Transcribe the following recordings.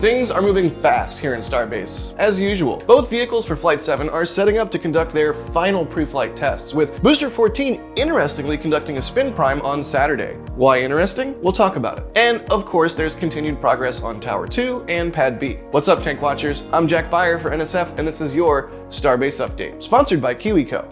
Things are moving fast here in Starbase. As usual, both vehicles for Flight 7 are setting up to conduct their final pre-flight tests, with Booster 14 interestingly conducting a spin prime on Saturday. Why interesting? We'll talk about it. And of course, there's continued progress on Tower 2 and Pad B. What's up, Tank Watchers? I'm Jack Beyer for NSF, and this is your Starbase Update, sponsored by QEco.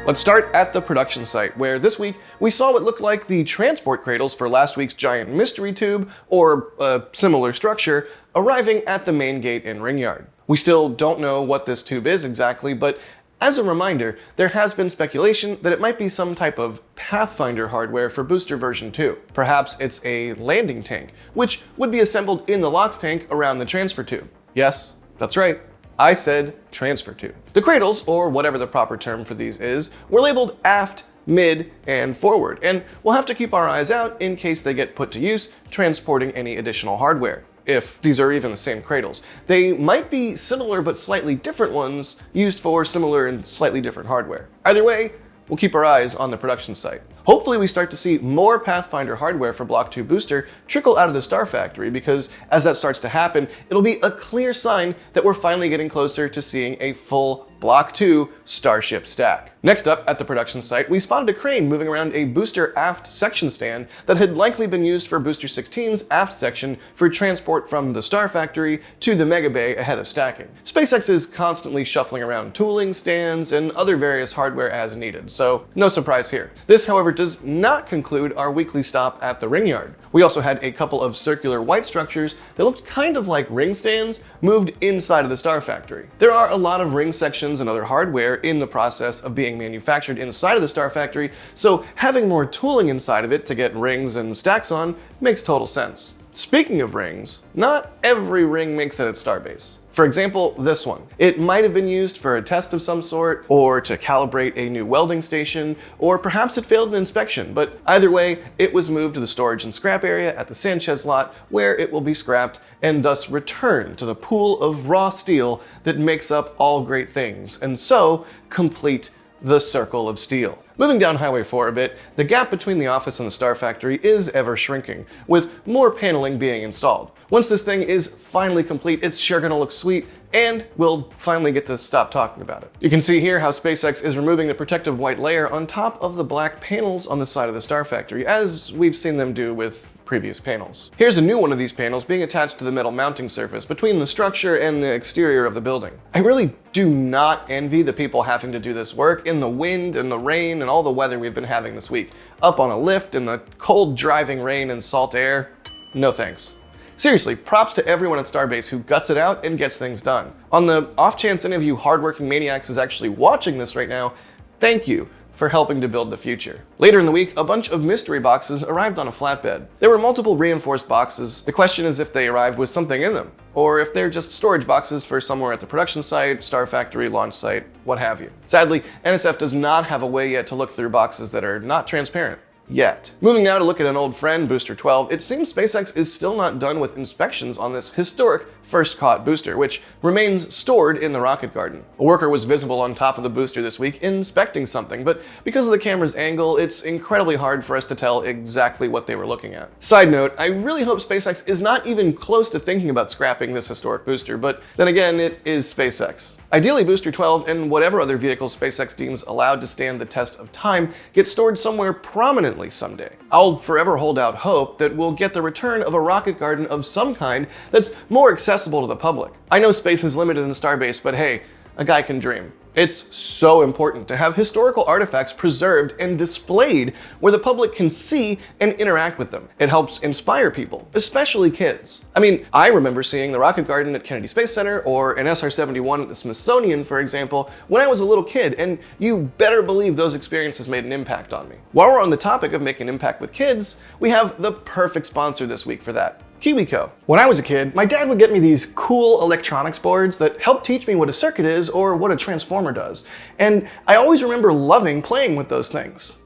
Let's start at the production site, where this week we saw what looked like the transport cradles for last week's giant mystery tube, or a similar structure, arriving at the main gate in Ring Yard. We still don't know what this tube is exactly, but as a reminder, there has been speculation that it might be some type of Pathfinder hardware for Booster version 2. Perhaps it's a landing tank, which would be assembled in the LOX tank around the transfer tube. Yes, that's right. I said transfer tube. The cradles, or whatever the proper term for these is, were labeled aft, mid, and forward, and we'll have to keep our eyes out in case they get put to use transporting any additional hardware, if these are even the same cradles. They might be similar but slightly different ones used for similar and slightly different hardware. Either way, we'll keep our eyes on the production site. Hopefully we start to see more Pathfinder hardware for Block 2 Booster trickle out of the Starfactory, because as that starts to happen, it'll be a clear sign that we're finally getting closer to seeing a full Block 2 Starship stack. Next up at the production site, we spotted a crane moving around a booster aft section stand that had likely been used for Booster 16's aft section for transport from the Starfactory to the Mega Bay ahead of stacking. SpaceX is constantly shuffling around tooling, stands, and other various hardware as needed, so no surprise here. This, however, does not conclude our weekly stop at the Ring Yard. We also had a couple of circular white structures that looked kind of like ring stands moved inside of the Starfactory. There are a lot of ring sections and other hardware in the process of being manufactured inside of the Starfactory, so having more tooling inside of it to get rings and stacks on makes total sense. Speaking of rings, not every ring makes it at Starbase. For example, this one. It might have been used for a test of some sort, or to calibrate a new welding station, or perhaps it failed an inspection, but either way, it was moved to the storage and scrap area at the Sanchez lot, where it will be scrapped and thus returned to the pool of raw steel that makes up all great things, and so complete the circle of steel. Moving down Highway 4 a bit, the gap between the office and the Starfactory is ever shrinking, with more paneling being installed. Once this thing is finally complete, it's sure gonna look sweet, and we'll finally get to stop talking about it. You can see here how SpaceX is removing the protective white layer on top of the black panels on the side of the Starfactory, as we've seen them do with previous panels. Here's a new one of these panels being attached to the metal mounting surface between the structure and the exterior of the building. I really do not envy the people having to do this work in the wind and the rain and all the weather we've been having this week. Up on a lift in the cold driving rain and salt air. No thanks. Seriously, props to everyone at Starbase who guts it out and gets things done. On the off chance any of you hardworking maniacs is actually watching this right now, thank you for helping to build the future. Later in the week, a bunch of mystery boxes arrived on a flatbed. There were multiple reinforced boxes. The question is if they arrived with something in them, or if they're just storage boxes for somewhere at the production site, Starfactory, launch site, what have you. Sadly, NSF does not have a way yet to look through boxes that are not transparent. Yet. Moving now to look at an old friend, Booster 12, it seems SpaceX is still not done with inspections on this historic first caught booster, which remains stored in the rocket garden. A worker was visible on top of the booster this week inspecting something, but because of the camera's angle, it's incredibly hard for us to tell exactly what they were looking at. Side note, I really hope SpaceX is not even close to thinking about scrapping this historic booster, but then again, it is SpaceX. Ideally, Booster 12 and whatever other vehicles SpaceX deems allowed to stand the test of time get stored somewhere prominently someday. I'll forever hold out hope that we'll get the return of a rocket garden of some kind that's more accessible to the public. I know space is limited in Starbase, but hey, a guy can dream. It's so important to have historical artifacts preserved and displayed where the public can see and interact with them. It helps inspire people, especially kids. I mean, I remember seeing the Rocket Garden at Kennedy Space Center or an SR-71 at the Smithsonian, for example, when I was a little kid, and you better believe those experiences made an impact on me. While we're on the topic of making an impact with kids, we have the perfect sponsor this week for that. QEco. When I was a kid, my dad would get me these cool electronics boards that helped teach me what a circuit is or what a transformer does. And I always remember loving playing with those things.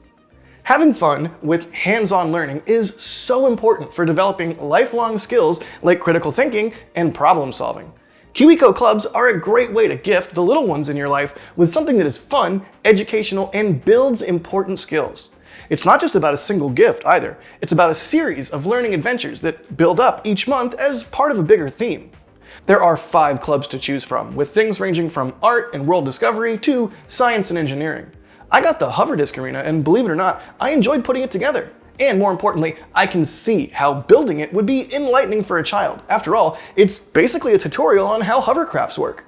Having fun with hands-on learning is so important for developing lifelong skills like critical thinking and problem solving. KiwiCo clubs are a great way to gift the little ones in your life with something that is fun, educational, and builds important skills. It's not just about a single gift either. It's about a series of learning adventures that build up each month as part of a bigger theme. There are 5 clubs to choose from, with things ranging from art and world discovery to science and engineering. I got the Hover Disc Arena, and believe it or not, I enjoyed putting it together. And more importantly, I can see how building it would be enlightening for a child. After all, it's basically a tutorial on how hovercrafts work.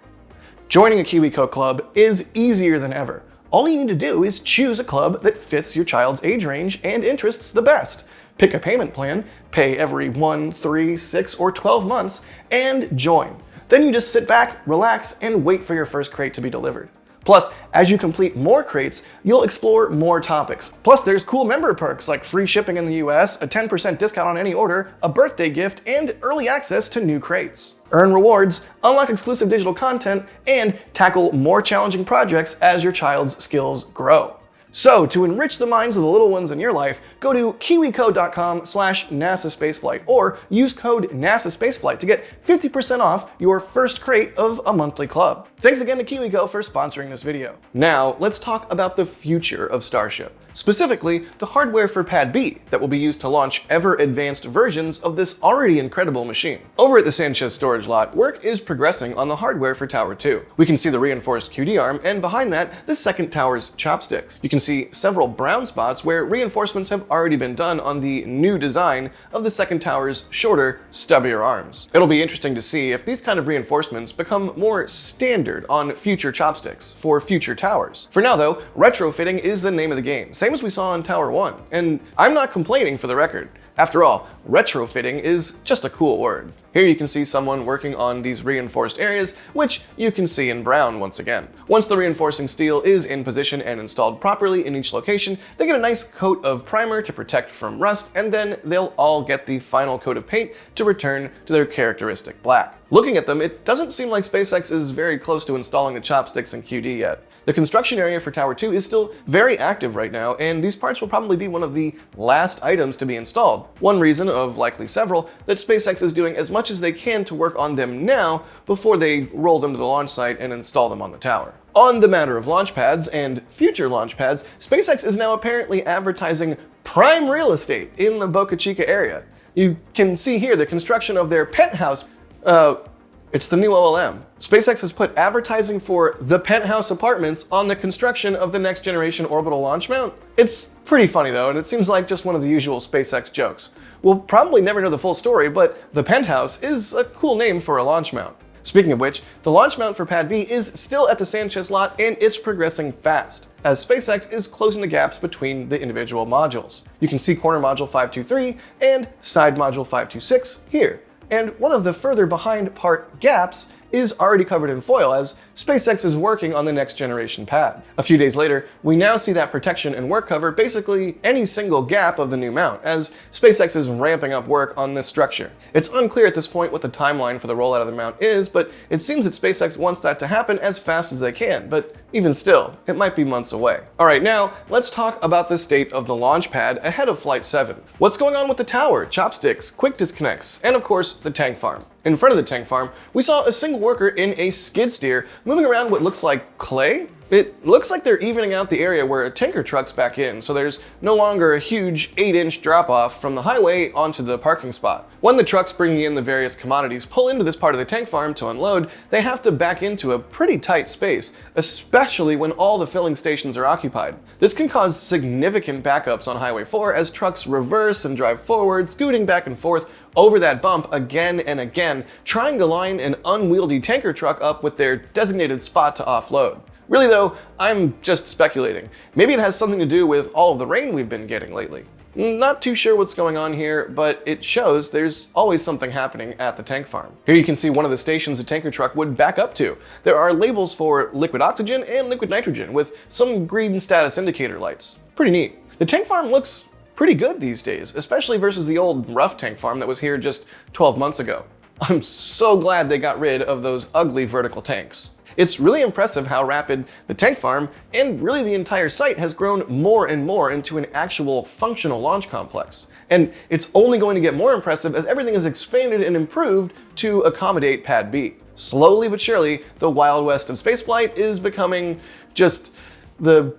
Joining a KiwiCo club is easier than ever. All you need to do is choose a club that fits your child's age range and interests the best. Pick a payment plan, pay every 1, 3, 6, or 12 months, and join. Then you just sit back, relax, and wait for your first crate to be delivered. Plus, as you complete more crates, you'll explore more topics. Plus, there's cool member perks like free shipping in the US, a 10% discount on any order, a birthday gift, and early access to new crates. Earn rewards, unlock exclusive digital content, and tackle more challenging projects as your child's skills grow. So, to enrich the minds of the little ones in your life, go to kiwico.com/NASA Spaceflight or use code NASA Spaceflight to get 50% off your first crate of a monthly club. Thanks again to KiwiCo for sponsoring this video. Now, let's talk about the future of Starship. Specifically, the hardware for Pad B that will be used to launch ever-advanced versions of this already incredible machine. Over at the Sanchez storage lot, work is progressing on the hardware for Tower 2. We can see the reinforced QD arm, and behind that, the second tower's chopsticks. You can see several brown spots where reinforcements have already been done on the new design of the second tower's shorter, stubbier arms. It'll be interesting to see if these kind of reinforcements become more standard on future chopsticks for future towers. For now though, retrofitting is the name of the game. Same as we saw on Tower 1. And I'm not complaining, for the record. After all, retrofitting is just a cool word. Here you can see someone working on these reinforced areas, which you can see in brown once again. Once the reinforcing steel is in position and installed properly in each location, they get a nice coat of primer to protect from rust, and then they'll all get the final coat of paint to return to their characteristic black. Looking at them, it doesn't seem like SpaceX is very close to installing the Chopsticks and QD yet. The construction area for Tower 2 is still very active right now, and these parts will probably be one of the last items to be installed. One reason, of likely several, that SpaceX is doing as much as they can to work on them now before they roll them to the launch site and install them on the tower. On the matter of launch pads and future launch pads, SpaceX is now apparently advertising prime real estate in the Boca Chica area. You can see here the construction of their penthouse. It's the new OLM. SpaceX has put advertising for the penthouse apartments on the construction of the next generation orbital launch mount. It's pretty funny though, and it seems like just one of the usual SpaceX jokes. We'll probably never know the full story, but the penthouse is a cool name for a launch mount. Speaking of which, the launch mount for Pad B is still at the Sanchez lot, and it's progressing fast, as SpaceX is closing the gaps between the individual modules. You can see corner module 523 and side module 526 here. And one of the further behind part gaps is already covered in foil, as SpaceX is working on the next generation pad. A few days later, we now see that protection and work cover basically any single gap of the new mount, as SpaceX is ramping up work on this structure. It's unclear at this point what the timeline for the rollout of the mount is, but it seems that SpaceX wants that to happen as fast as they can, but even still, it might be months away. Alright, now let's talk about the state of the launch pad ahead of Flight 7. What's going on with the tower, chopsticks, quick disconnects, and of course, the tank farm. In front of the tank farm, we saw a single worker in a skid steer moving around what looks like clay. It looks like they're evening out the area where a tanker truck's back in, so there's no longer a huge 8-inch drop-off from the highway onto the parking spot. When the trucks bringing in the various commodities pull into this part of the tank farm to unload, they have to back into a pretty tight space, especially when all the filling stations are occupied. This can cause significant backups on Highway 4 as trucks reverse and drive forward, scooting back and forth over that bump again and again, trying to line an unwieldy tanker truck up with their designated spot to offload. Really though, I'm just speculating. Maybe it has something to do with all of the rain we've been getting lately. Not too sure what's going on here, but it shows there's always something happening at the tank farm. Here you can see one of the stations the tanker truck would back up to. There are labels for liquid oxygen and liquid nitrogen with some green status indicator lights. Pretty neat. The tank farm looks pretty good these days, especially versus the old rough tank farm that was here just 12 months ago. I'm so glad they got rid of those ugly vertical tanks. It's really impressive how rapid the tank farm, and really the entire site, has grown more and more into an actual functional launch complex. And it's only going to get more impressive as everything is expanded and improved to accommodate Pad B. Slowly but surely, the Wild West of spaceflight is becoming just the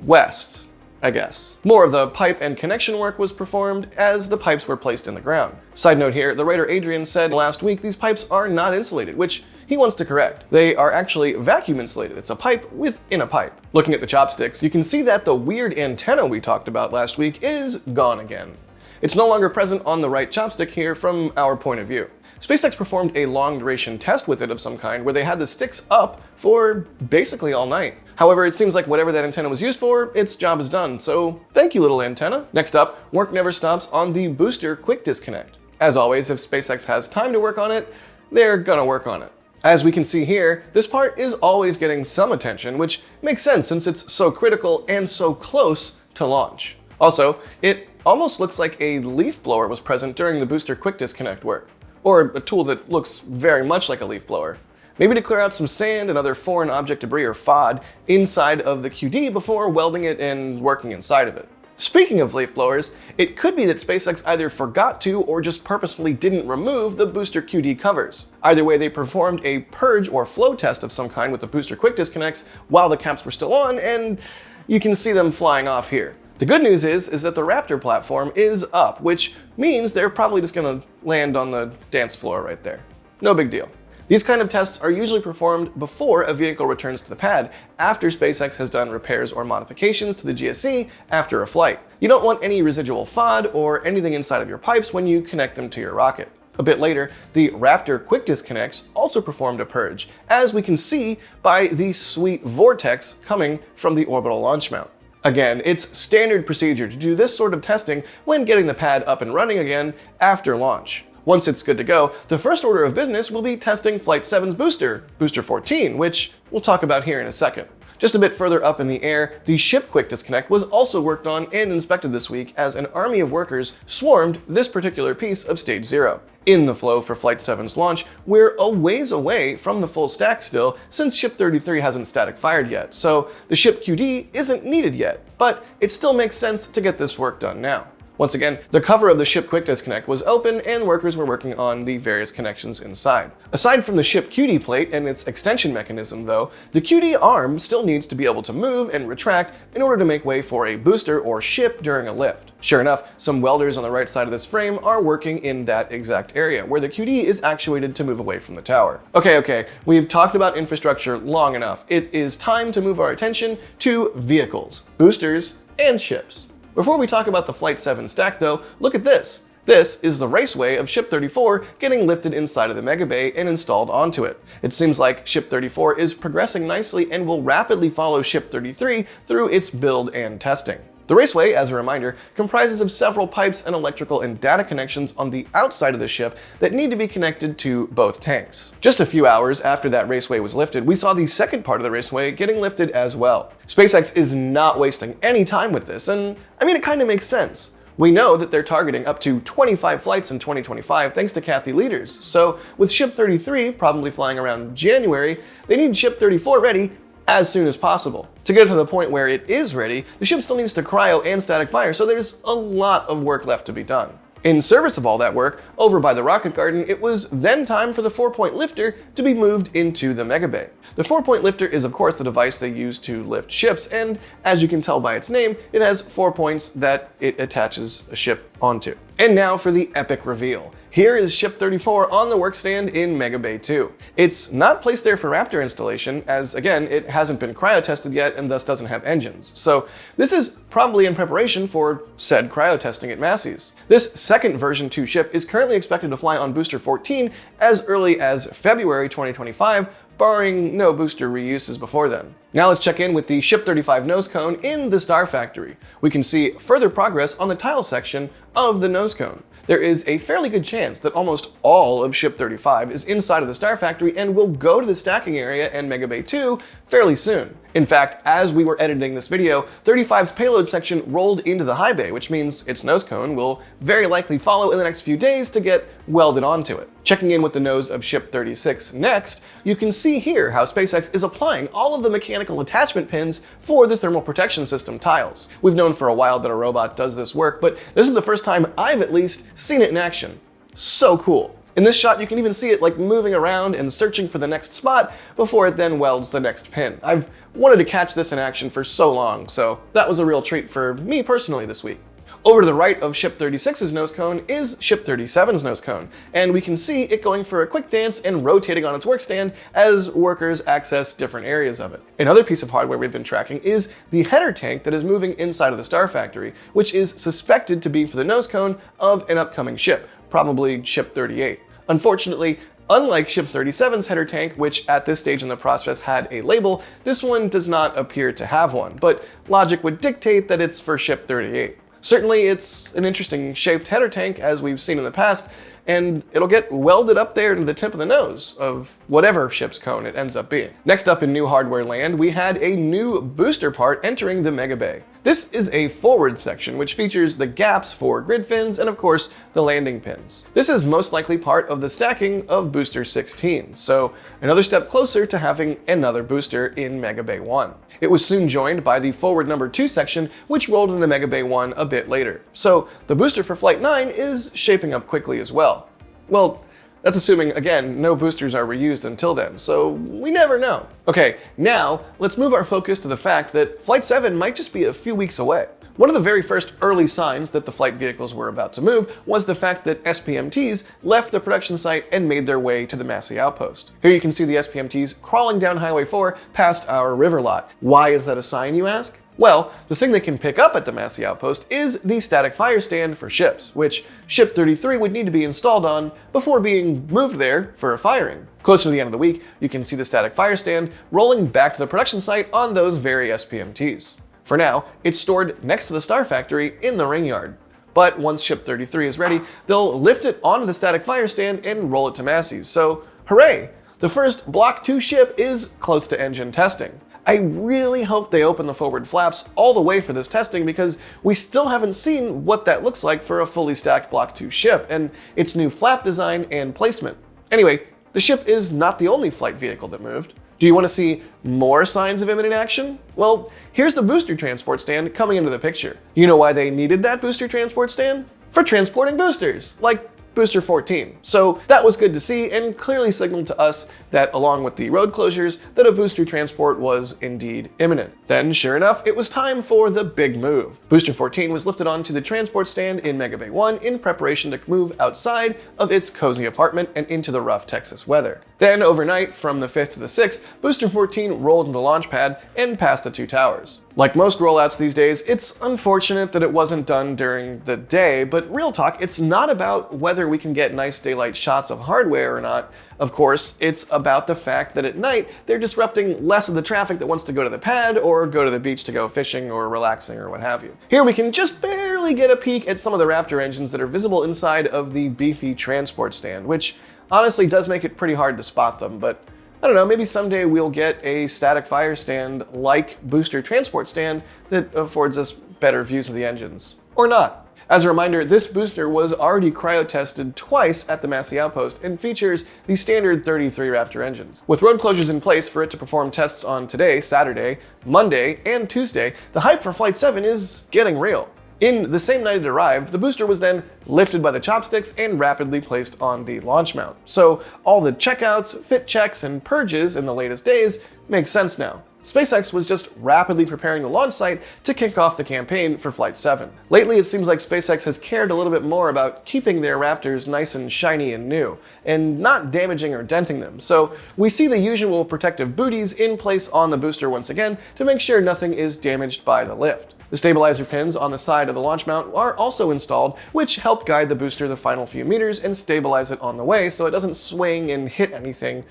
West, I guess. More of the pipe and connection work was performed as the pipes were placed in the ground. Side note here, the writer Adrian said last week these pipes are not insulated, which he wants to correct. They are actually vacuum insulated. It's a pipe within a pipe. Looking at the chopsticks, you can see that the weird antenna we talked about last week is gone again. It's no longer present on the right chopstick here from our point of view. SpaceX performed a long-duration test with it of some kind where they had the sticks up for basically all night. However, it seems like whatever that antenna was used for, its job is done, so thank you, little antenna. Next up, work never stops on the booster quick disconnect. As always, if SpaceX has time to work on it, they're gonna work on it. As we can see here, this part is always getting some attention, which makes sense since it's so critical and so close to launch. Also, it almost looks like a leaf blower was present during the booster quick disconnect work, or a tool that looks very much like a leaf blower. Maybe to clear out some sand and other foreign object debris or FOD inside of the QD before welding it and working inside of it. Speaking of leaf blowers, it could be that SpaceX either forgot to or just purposefully didn't remove the booster QD covers. Either way, they performed a purge or flow test of some kind with the booster quick disconnects while the caps were still on, and you can see them flying off here. The good news is that the Raptor platform is up, which means they're probably just gonna land on the dance floor right there. No big deal. These kind of tests are usually performed before a vehicle returns to the pad, after SpaceX has done repairs or modifications to the GSE after a flight. You don't want any residual FOD or anything inside of your pipes when you connect them to your rocket. A bit later, the Raptor quick disconnects also performed a purge, as we can see by the sweet vortex coming from the orbital launch mount. Again, it's standard procedure to do this sort of testing when getting the pad up and running again after launch. Once it's good to go, the first order of business will be testing Flight 7's booster, Booster 14, which we'll talk about here in a second. Just a bit further up in the air, the ship quick disconnect was also worked on and inspected this week as an army of workers swarmed this particular piece of Stage 0. In the flow for Flight 7's launch, we're a ways away from the full stack still, since Ship 33 hasn't static fired yet, so the ship QD isn't needed yet, but it still makes sense to get this work done now. Once again, the cover of the ship quick disconnect was open and workers were working on the various connections inside. Aside from the ship QD plate and its extension mechanism though, the QD arm still needs to be able to move and retract in order to make way for a booster or ship during a lift. Sure enough, some welders on the right side of this frame are working in that exact area, where the QD is actuated to move away from the tower. Okay, we've talked about infrastructure long enough. It is time to move our attention to vehicles, boosters, and ships. Before we talk about the Flight 7 stack though, look at this. This is the raceway of Ship 34 getting lifted inside of the Mega Bay and installed onto it. It seems like Ship 34 is progressing nicely and will rapidly follow Ship 33 through its build and testing. The raceway, as a reminder, comprises of several pipes and electrical and data connections on the outside of the ship that need to be connected to both tanks. Just a few hours after that raceway was lifted, we saw the second part of the raceway getting lifted as well. SpaceX is not wasting any time with this, and I mean, it kind of makes sense. We know that they're targeting up to 25 flights in 2025 thanks to Kathy leaders, so with Ship 33 probably flying around January, they need Ship 34 ready as soon as possible. To get to the point where it is ready, the ship still needs to cryo and static fire, so there's a lot of work left to be done. In service of all that work, over by the rocket garden, it was then time for the 4-point lifter to be moved into the Mega Bay. The 4-point lifter is of course the device they use to lift ships, and as you can tell by its name, it has 4 points that it attaches a ship onto. And now for the epic reveal. Here is Ship 34 on the workstand in Mega Bay 2. It's not placed there for Raptor installation, as again, it hasn't been cryo-tested yet and thus doesn't have engines. So this is probably in preparation for said cryo-testing at Massey's. This second version 2 ship is currently expected to fly on Booster 14 as early as February 2025, barring no booster reuses before then. Now let's check in with the Ship 35 nose cone in the Starfactory. We can see further progress on the tile section of the nose cone. There is a fairly good chance that almost all of Ship 35 is inside of the Starfactory and will go to the stacking area and Mega Bay 2 fairly soon. In fact, as we were editing this video, 35's payload section rolled into the high bay, which means its nose cone will very likely follow in the next few days to get welded onto it. Checking in with the nose of Ship 36 next, you can see here how SpaceX is applying all of the mechanical attachment pins for the thermal protection system tiles. We've known for a while that a robot does this work, but this is the first time I've at least seen it in action. So cool. In this shot, you can even see it like moving around and searching for the next spot before it then welds the next pin. I've wanted to catch this in action for so long, so that was a real treat for me personally this week. Over to the right of Ship 36's nose cone is Ship 37's nose cone, and we can see it going for a quick dance and rotating on its work stand as workers access different areas of it. Another piece of hardware we've been tracking is the header tank that is moving inside of the Starfactory, which is suspected to be for the nose cone of an upcoming ship, probably Ship 38. Unfortunately, unlike Ship 37's header tank, which at this stage in the process had a label, this one does not appear to have one, but logic would dictate that it's for Ship 38. Certainly, it's an interesting shaped header tank, as we've seen in the past, and it'll get welded up there to the tip of the nose of whatever ship's cone it ends up being. Next up in new hardware land, we had a new booster part entering the Mega Bay. This is a forward section, which features the gaps for grid fins and of course the landing pins. This is most likely part of the stacking of Booster 16, so another step closer to having another booster in Mega Bay 1. It was soon joined by the forward number 2 section, which rolled into Mega Bay 1 a bit later. So the booster for Flight 9 is shaping up quickly as well. Well, that's assuming, again, no boosters are reused until then, so we never know. Okay, now let's move our focus to the fact that Flight 7 might just be a few weeks away. One of the very first early signs that the flight vehicles were about to move was the fact that SPMTs left the production site and made their way to the Massey outpost. Here you can see the SPMTs crawling down Highway 4 past our river lot. Why is that a sign, you ask? Well, the thing they can pick up at the Massey outpost is the static fire stand for ships, which Ship 33 would need to be installed on before being moved there for a firing. Closer to the end of the week, you can see the static fire stand rolling back to the production site on those very SPMTs. For now, it's stored next to the Starfactory in the ring yard. But once Ship 33 is ready, they'll lift it onto the static fire stand and roll it to Massey's. So, hooray! The first Block 2 ship is close to engine testing. I really hope they open the forward flaps all the way for this testing because we still haven't seen what that looks like for a fully stacked Block 2 ship and its new flap design and placement. Anyway, the ship is not the only flight vehicle that moved. Do you want to see more signs of imminent action? Well, here's the booster transport stand coming into the picture. You know why they needed that booster transport stand? For transporting boosters, like Booster 14. So that was good to see and clearly signaled to us that along with the road closures, that a booster transport was indeed imminent. Then sure enough, it was time for the big move. Booster 14 was lifted onto the transport stand in Mega Bay 1 in preparation to move outside of its cozy apartment and into the rough Texas weather. Then overnight, from the 5th to the 6th, Booster 14 rolled into the launch pad and past the 2 towers. Like most rollouts these days, it's unfortunate that it wasn't done during the day, but real talk, it's not about whether we can get nice daylight shots of hardware or not. Of course, it's about the fact that at night, they're disrupting less of the traffic that wants to go to the pad or go to the beach to go fishing or relaxing or what have you. Here we can just barely get a peek at some of the Raptor engines that are visible inside of the beefy transport stand, which honestly does make it pretty hard to spot them, but I don't know, maybe someday we'll get a static fire stand like booster transport stand that affords us better views of the engines. Or not. As a reminder, this booster was already cryo-tested twice at the Massey outpost and features the standard 33 Raptor engines. With road closures in place for it to perform tests on today, Saturday, Monday, and Tuesday, the hype for Flight 7 is getting real. In the same night it arrived, the booster was then lifted by the chopsticks and rapidly placed on the launch mount. So all the checkouts, fit checks, and purges in the latest days make sense now. SpaceX was just rapidly preparing the launch site to kick off the campaign for Flight 7. Lately, it seems like SpaceX has cared a little bit more about keeping their Raptors nice and shiny and new, and not damaging or denting them. So we see the usual protective booties in place on the booster once again to make sure nothing is damaged by the lift. The stabilizer pins on the side of the launch mount are also installed, which help guide the booster the final few meters and stabilize it on the way so it doesn't swing and hit anything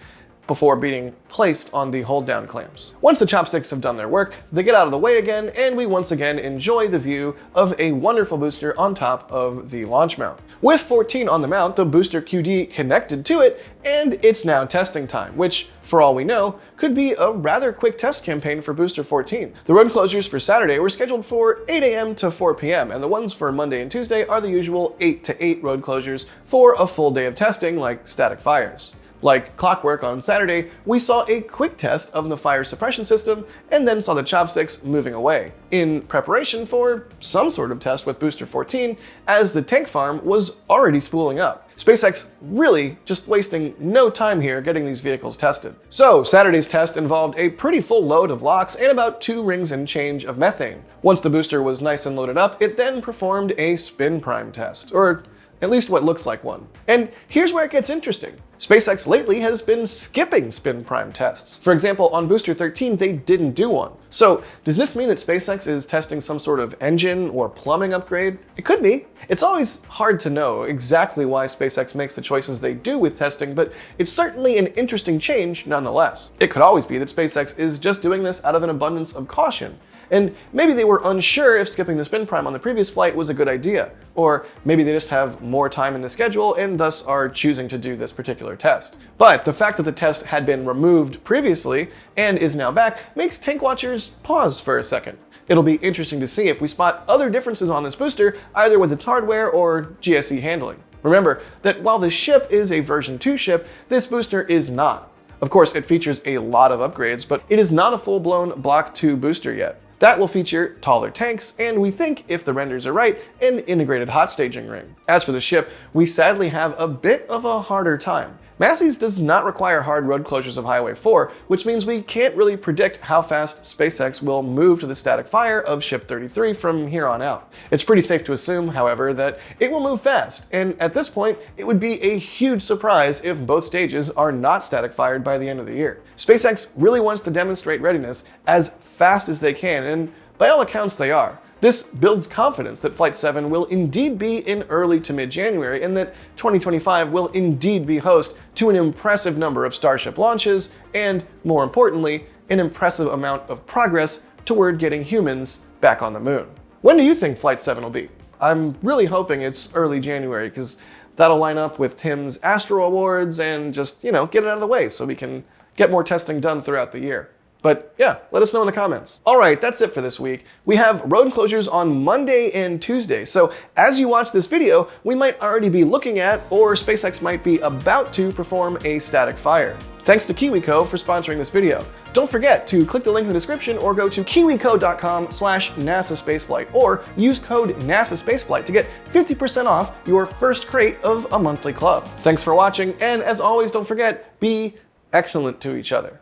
before being placed on the hold-down clamps. Once the chopsticks have done their work, they get out of the way again, and we once again enjoy the view of a wonderful booster on top of the launch mount. With 14 on the mount, the booster QD connected to it, and it's now testing time, which, for all we know, could be a rather quick test campaign for Booster 14. The road closures for Saturday were scheduled for 8 a.m. to 4 p.m., and the ones for Monday and Tuesday are the usual 8 to 8 road closures for a full day of testing like static fires. Like clockwork on Saturday, we saw a quick test of the fire suppression system and then saw the chopsticks moving away, in preparation for some sort of test with Booster 14, as the tank farm was already spooling up. SpaceX really just wasting no time here getting these vehicles tested. So Saturday's test involved a pretty full load of LOX and about 2 rings and change of methane. Once the booster was nice and loaded up, it then performed a spin prime test, or at least what looks like one. And here's where it gets interesting. SpaceX lately has been skipping spin prime tests. For example, on Booster 13, they didn't do one. So does this mean that SpaceX is testing some sort of engine or plumbing upgrade? It could be. It's always hard to know exactly why SpaceX makes the choices they do with testing, but it's certainly an interesting change nonetheless. It could always be that SpaceX is just doing this out of an abundance of caution. And maybe they were unsure if skipping the spin prime on the previous flight was a good idea. Or maybe they just have more time in the schedule and thus are choosing to do this particular test. But the fact that the test had been removed previously and is now back makes tank watchers pause for a second. It'll be interesting to see if we spot other differences on this booster, either with its hardware or GSE handling. Remember that while the ship is a version 2 ship, this booster is not. Of course, it features a lot of upgrades, but it is not a full-blown Block 2 booster yet. That will feature taller tanks, and we think, if the renders are right, an integrated hot staging ring. As for the ship, we sadly have a bit of a harder time. Massey's does not require hard road closures of Highway 4, which means we can't really predict how fast SpaceX will move to the static fire of Ship 33 from here on out. It's pretty safe to assume, however, that it will move fast, and at this point, it would be a huge surprise if both stages are not static fired by the end of the year. SpaceX really wants to demonstrate readiness as fast as they can, and by all accounts they are. This builds confidence that Flight 7 will indeed be in early to mid-January and that 2025 will indeed be host to an impressive number of Starship launches and, more importantly, an impressive amount of progress toward getting humans back on the moon. When do you think Flight 7 will be? I'm really hoping it's early January because that'll line up with Tim's Astro Awards and just, get it out of the way so we can get more testing done throughout the year. But yeah, let us know in the comments. All right, that's it for this week. We have road closures on Monday and Tuesday, so as you watch this video, we might already be looking at, or SpaceX might be about to perform a static fire. Thanks to KiwiCo for sponsoring this video. Don't forget to click the link in the description or go to kiwico.com/NASA Spaceflight or use code NASA Spaceflight to get 50% off your first crate of a monthly club. Thanks for watching, and as always, don't forget, be excellent to each other.